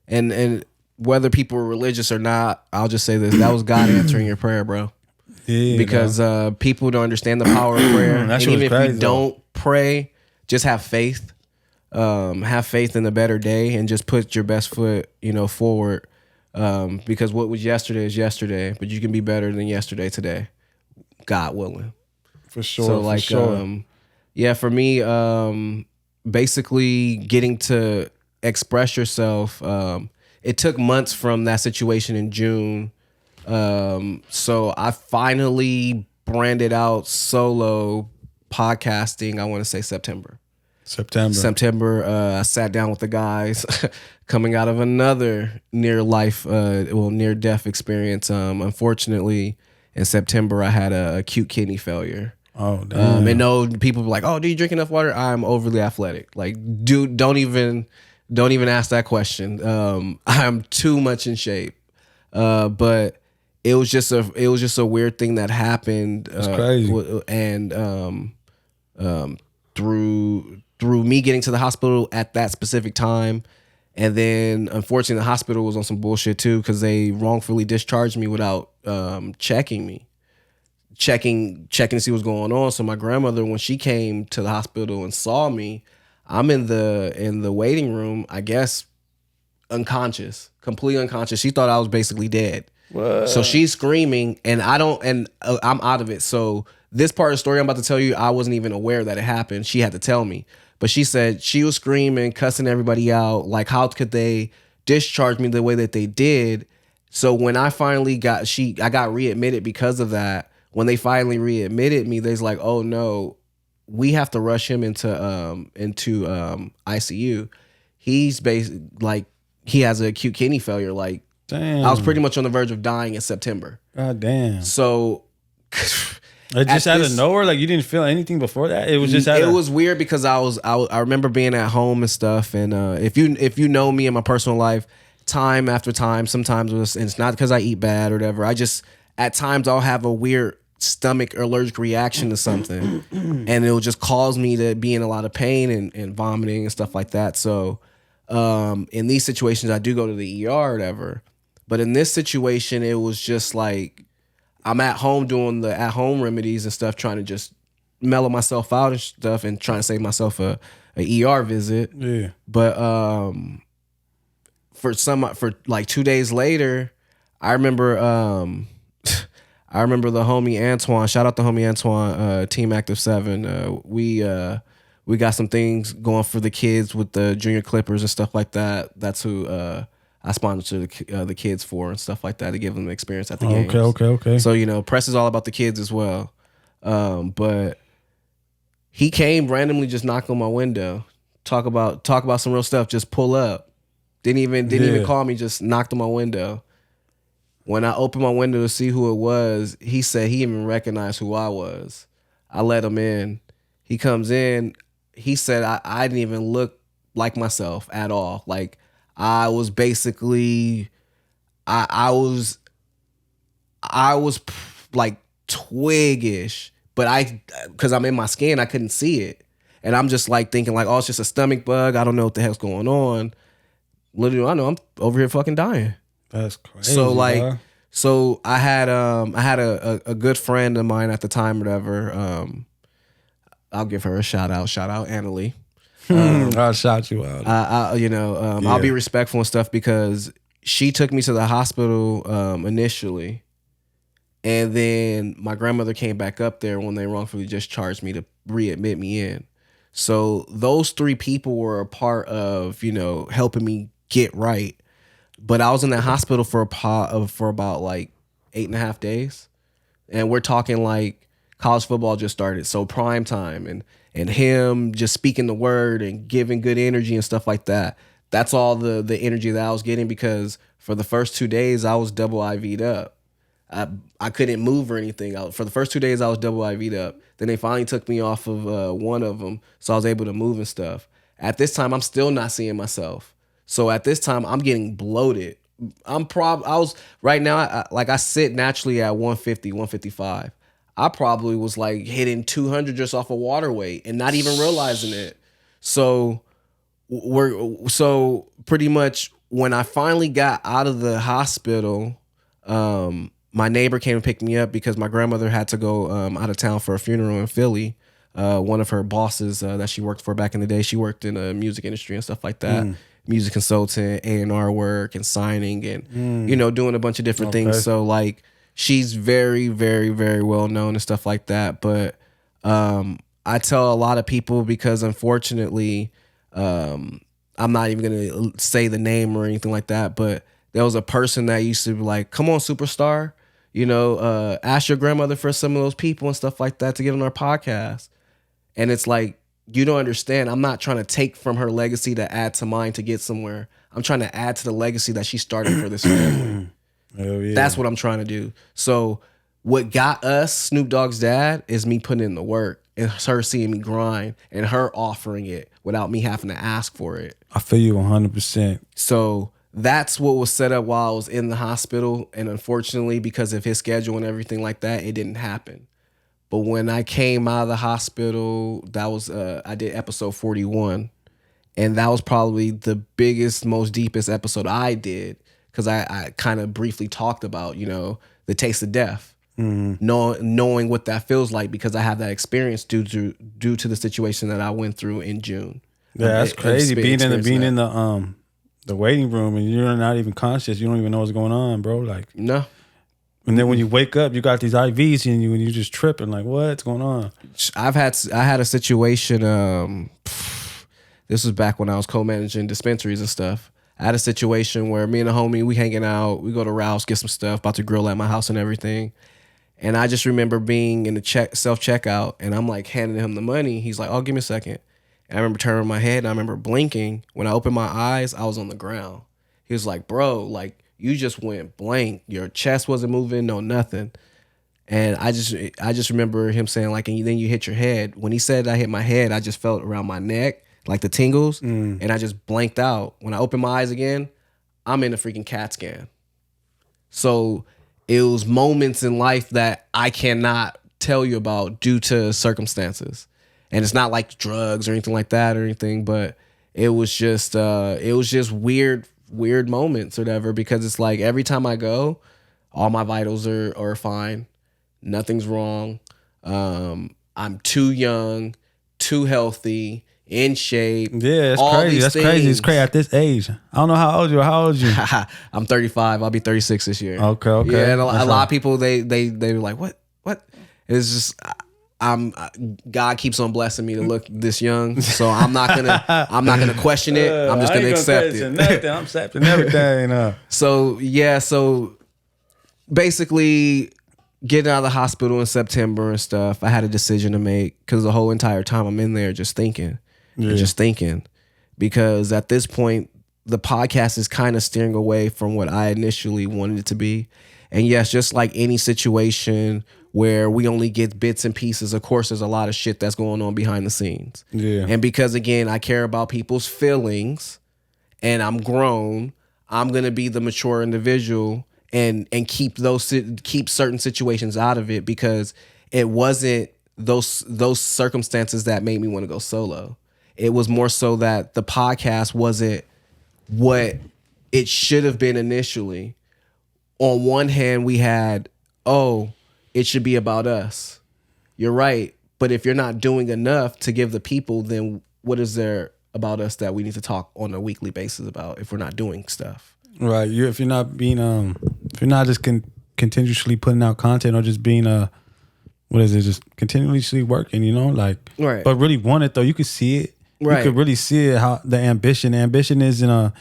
Speaker 2: and whether people were religious or not, I'll just say this: that was God answering your prayer, bro. Yeah, because people don't understand the power of prayer. And even if you don't pray, just have faith. Have faith in a better day and just put your best foot, you know, forward. Because what was yesterday is yesterday, but you can be better than yesterday today, God willing.
Speaker 1: For sure.
Speaker 2: So like, for me, basically getting to express yourself. It took months from that situation in June. So I finally branded out solo podcasting. I want to say September. I sat down with the guys coming out of another near-death experience. Unfortunately, in September, I had a acute kidney failure.
Speaker 1: Oh, damn.
Speaker 2: And no, people be like, "Oh, do you drink enough water?" I'm overly athletic. Like, dude, don't even ask that question. I'm too much in shape. But it was just a weird thing that happened.
Speaker 1: It's crazy.
Speaker 2: And through me getting to the hospital at that specific time, and then unfortunately the hospital was on some bullshit too, because they wrongfully discharged me without checking to see what's going on. So my grandmother, when she came to the hospital and saw me, I'm in the waiting room, I guess unconscious, completely unconscious. She thought I was basically dead.
Speaker 1: What?
Speaker 2: So she's screaming, and I'm out of it. So this part of the story I'm about to tell you, I wasn't even aware that it happened. She had to tell me. But she said she was screaming, cussing everybody out. Like, how could they discharge me the way that they did? So when I finally I got readmitted because of that. When they finally readmitted me, they's like, "Oh no, we have to rush him into ICU. He's he has an acute kidney failure." Like,
Speaker 1: damn.
Speaker 2: I was pretty much on the verge of dying in September.
Speaker 1: God damn.
Speaker 2: So
Speaker 1: it just out of nowhere, like you didn't feel anything before that. It was just
Speaker 2: it was weird because I remember being at home and stuff, and if you know me in my personal life, time after time, sometimes it's not because I eat bad or whatever. I just at times I'll have a weird stomach or allergic reaction to something, and it'll just cause me to be in a lot of pain and vomiting and stuff like that. So in these situations, I do go to the ER or whatever. But in this situation, it was just like I'm at home doing the at-home remedies and stuff, trying to just mellow myself out and stuff, and trying to save myself a ER visit.
Speaker 1: Yeah.
Speaker 2: But for like 2 days later, I remember the homie Antoine. Shout out to homie Antoine, Team Active 7. We got some things going for the kids with the Junior Clippers and stuff like that. That's who I sponsored the kids for and stuff like that, to give them the experience at the games.
Speaker 1: Okay.
Speaker 2: So, press is all about the kids as well. But he came randomly, just knocked on my window, talk about some real stuff, just pull up. Didn't even call me, just knocked on my window. When I opened my window to see who it was, he said he even recognized who I was. I let him in. He comes in. He said I didn't even look like myself at all. Like, I was basically, I was like twiggish, but because I'm in my skin, I couldn't see it. And I'm just like thinking like, oh, it's just a stomach bug. I don't know what the heck's going on. Literally, I know I'm over here fucking dying.
Speaker 1: That's crazy.
Speaker 2: So like,
Speaker 1: bro.
Speaker 2: so I had a good friend of mine at the time, whatever. I'll give her a shout out. Shout out Annalie.
Speaker 1: I'll shout you out.
Speaker 2: I'll be respectful and stuff, because she took me to the hospital initially, and then my grandmother came back up there when they wrongfully discharged me to readmit me in. So those three people were a part of helping me get right. But I was in that hospital for about like 8.5 days, and we're talking like college football just started, so prime time, and him just speaking the word and giving good energy and stuff like that. That's all the energy that I was getting, because for the first 2 days I was double IV'd up. I couldn't move or anything. For the first 2 days I was double IV'd up. Then they finally took me off of one of them, so I was able to move and stuff. At this time, I'm still not seeing myself. So at this time, I'm getting bloated. I was right now, I sit naturally at 150, 155. I probably was like hitting 200 just off a water weight and not even realizing it. So pretty much when I finally got out of the hospital, my neighbor came and picked me up because my grandmother had to go out of town for a funeral in Philly. One of her bosses that she worked for back in the day, she worked in the music industry and stuff like that. Music consultant, A&R work, and signing, and doing a bunch of different things. So like, she's very, very, very well known and stuff like that. But I tell a lot of people, because unfortunately, I'm not even gonna say the name or anything like that. But there was a person that used to be like, "Come on, superstar, ask your grandmother for some of those people and stuff like that to get on our podcast." And it's like, you don't understand. I'm not trying to take from her legacy to add to mine to get somewhere. I'm trying to add to the legacy that she started for this family.
Speaker 1: Hell yeah.
Speaker 2: That's what I'm trying to do. So what got us, Snoop Dogg's dad, is me putting in the work and her seeing me grind and her offering it without me having to ask for it.
Speaker 1: I feel you 100%.
Speaker 2: So that's what was set up while I was in the hospital. And unfortunately, because of his schedule and everything like that, it didn't happen. But when I came out of the hospital, that was I did episode 41. And that was probably the biggest, most deepest episode I did, because I kind of briefly talked about, the taste of death, knowing what that feels like, because I have that experience due to the situation that I went through in June.
Speaker 1: Yeah, that's crazy. Being in the waiting room and you're not even conscious, you don't even know what's going on, bro. Like,
Speaker 2: no.
Speaker 1: And then when you wake up, you got these IVs in you and you're just tripping. Like, what's going on?
Speaker 2: I had a situation. This was back when I was co-managing dispensaries and stuff. I had a situation where me and a homie, we hanging out, we go to Ralph's, get some stuff, about to grill at my house and everything. And I just remember being in the self-checkout, and I'm like handing him the money. He's like, oh, give me a second. And I remember turning my head, and I remember blinking. When I opened my eyes, I was on the ground. He was like, bro, like, you just went blank. Your chest wasn't moving, no nothing. And I just remember him saying, like, and then you hit your head. When he said I hit my head, I just felt around my neck, like the tingles, and I just blanked out. When I opened my eyes again, I'm in a freaking CAT scan. So it was moments in life that I cannot tell you about due to circumstances. And it's not like drugs or anything like that or anything, but it was just weird moments or whatever, because it's like every time I go, all my vitals are fine. Nothing's wrong. I'm too young, too healthy, in shape.
Speaker 1: Yeah, it's crazy. That's crazy. It's crazy at this age. I don't know how old you are. How old are you?
Speaker 2: I'm 35. I'll be 36 this year.
Speaker 1: Okay.
Speaker 2: Yeah, and a lot of people they were like, what? It's just God keeps on blessing me to look this young, so I'm not gonna question it. I'm just gonna accept it.
Speaker 1: Nothing. I'm accepting everything.
Speaker 2: So basically, getting out of the hospital in September and stuff, I had a decision to make, because the whole entire time I'm in there just thinking. Because at this point, the podcast is kind of steering away from what I initially wanted it to be. And yes, just like any situation where we only get bits and pieces, of course, there's a lot of shit that's going on behind the scenes.
Speaker 1: Yeah.
Speaker 2: And because, again, I care about people's feelings and I'm grown, I'm going to be the mature individual and keep certain situations out of it, because it wasn't those circumstances that made me want to go solo. It was more so that the podcast wasn't what it should have been initially. On one hand, we had, it should be about us. You're right. But if you're not doing enough to give the people, then what is there about us that we need to talk on a weekly basis about if we're not doing stuff?
Speaker 1: Right. If you're not being, if you're not just continuously putting out content, or just being just continuously working, like,
Speaker 2: right.
Speaker 1: But really want it though. You could see it.
Speaker 2: Right.
Speaker 1: You could really see it, how the ambition isn't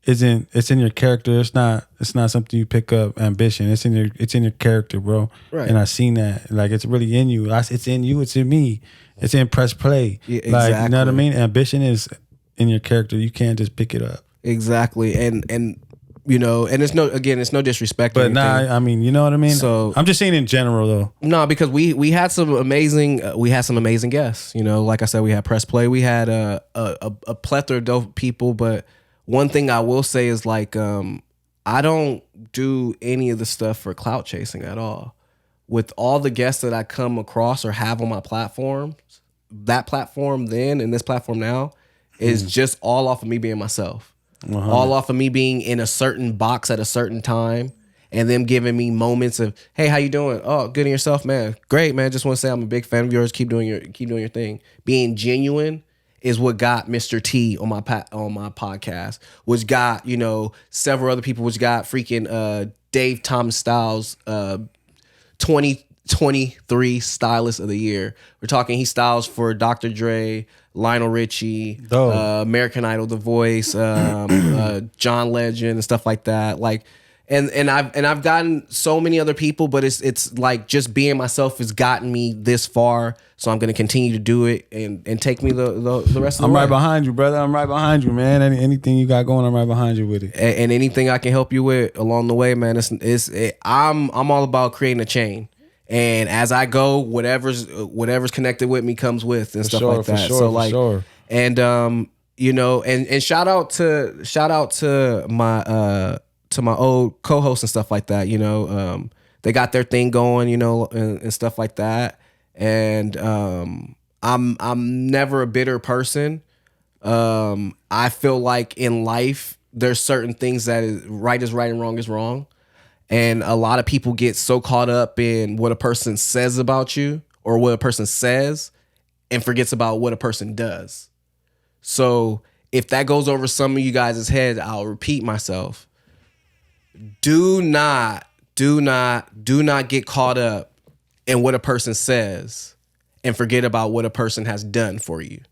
Speaker 1: it's in your character. It's not something you pick up. Ambition. It's in your character, bro.
Speaker 2: Right.
Speaker 1: And I seen that. Like, it's really in you. It's in you. It's in me. It's in press play.
Speaker 2: Yeah, exactly.
Speaker 1: Like, you know what I mean? Ambition is in your character. You can't just pick it up.
Speaker 2: Exactly. And and it's no disrespect.
Speaker 1: But I mean, you know what I mean?
Speaker 2: So
Speaker 1: I'm just saying in general though.
Speaker 2: No, because we had some amazing guests. Like I said, we had press play. We had a plethora of dope people. But one thing I will say is, like, I don't do any of the stuff for clout chasing at all. With all the guests that I come across or have on my platforms, that platform then and this platform now is just all off of me being myself. All off of me being in a certain box at a certain time, and them giving me moments of, hey, how you doing? Oh, good, and yourself, man? Great, man. Just want to say I'm a big fan of yours. Keep doing your thing. Being genuine is what got Mr. T on my podcast, which got several other people, which got freaking Dave Thomas Styles 2023 Stylist of the Year. We're talking, he styles for Dr. Dre, Lionel Richie, American Idol, The Voice, John Legend, and stuff like that. Like, and I've gotten so many other people, but it's like just being myself has gotten me this far. So I'm gonna continue to do it and take me the rest of the way.
Speaker 1: I'm right behind you, brother. I'm right behind you, man. Anything you got going, I'm right behind you with it.
Speaker 2: And anything I can help you with along the way, man. I'm all about creating a chain. And as I go, whatever's connected with me comes with and stuff like that. So like, and you know, and shout out to my old co-hosts and stuff like that. You know, they got their thing going, you know, and stuff like that. And I'm never a bitter person. I feel like in life there's certain things that is right and wrong is wrong. And a lot of people get so caught up in what a person says about you or what a person says and forgets about what a person does. So if that goes over some of you guys' head, I'll repeat myself. Do not get caught up in what a person says and forget about what a person has done for you.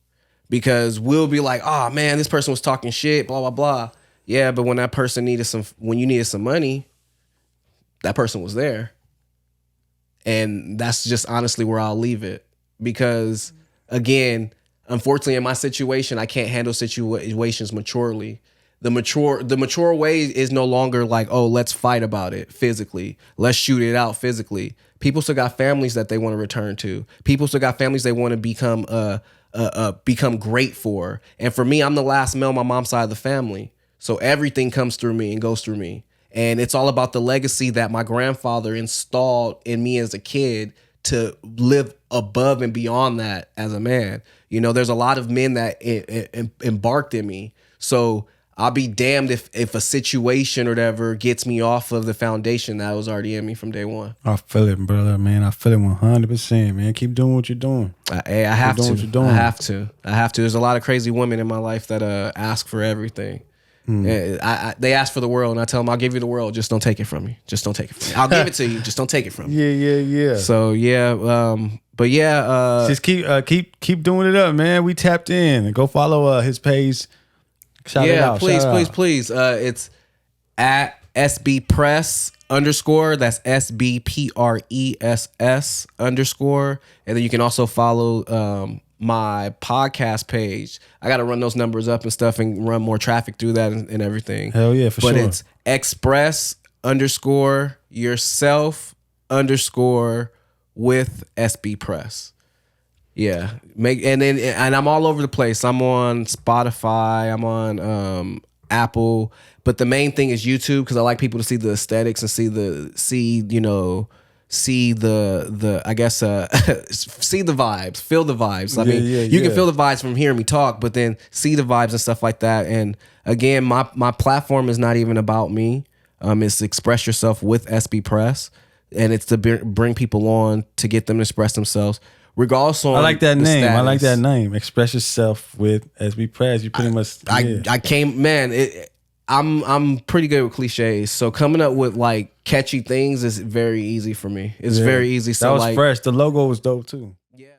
Speaker 2: Because we'll be like, oh man, this person was talking shit, blah, blah, blah. Yeah, but when you needed some money, that person was there. And that's just honestly where I'll leave it. Because again, unfortunately in my situation, I can't handle situations maturely. The mature way is no longer like, oh, let's fight about it physically. Let's shoot it out physically. People still got families that they want to return to. People still got families they want to become great for. And for me, I'm the last male on my mom's side of the family. So everything comes through me and goes through me. And it's all about the legacy that my grandfather installed in me as a kid to live above and beyond that as a man. You know, there's a lot of men that embarked in me. So I'll be damned if a situation or whatever gets me off of the foundation that was already in me from day one.
Speaker 1: I feel it, brother, man. I feel it 100%, man. Keep doing what you're doing.
Speaker 2: I have to. There's a lot of crazy women in my life that ask for everything. They ask for the world, and I tell them, I'll give you the world. Just don't take it from me. I'll give it to you. Just don't take it from me.
Speaker 1: Yeah.
Speaker 2: So but yeah,
Speaker 1: just keep doing it up, man. We tapped in. And go follow his page. Shout it out.
Speaker 2: Please. It's at SB Press _. That's SBPRESS _ and then you can also follow my podcast page. I got to run those numbers up and stuff and run more traffic through that and everything.
Speaker 1: Hell yeah, for sure.
Speaker 2: But it's express _yourself _ with SB Press. Yeah. And I'm all over the place. I'm on Spotify. I'm on Apple. But the main thing is YouTube, because I like people to see the aesthetics and see the I guess see the vibes, feel the vibes. I mean, you can feel the vibes from hearing me talk, but then see the vibes and stuff like that. And again, my platform is not even about me. It's to express yourself with SB Press, and it's to bring people on to get them to express themselves. Regardless on
Speaker 1: I like that name.
Speaker 2: Status.
Speaker 1: I like that name. Express yourself with SB Press. You pretty much.
Speaker 2: I came, man. I'm pretty good with cliches, so coming up with like catchy things is very easy for me. It's very easy. So
Speaker 1: that was fresh. The logo was dope too.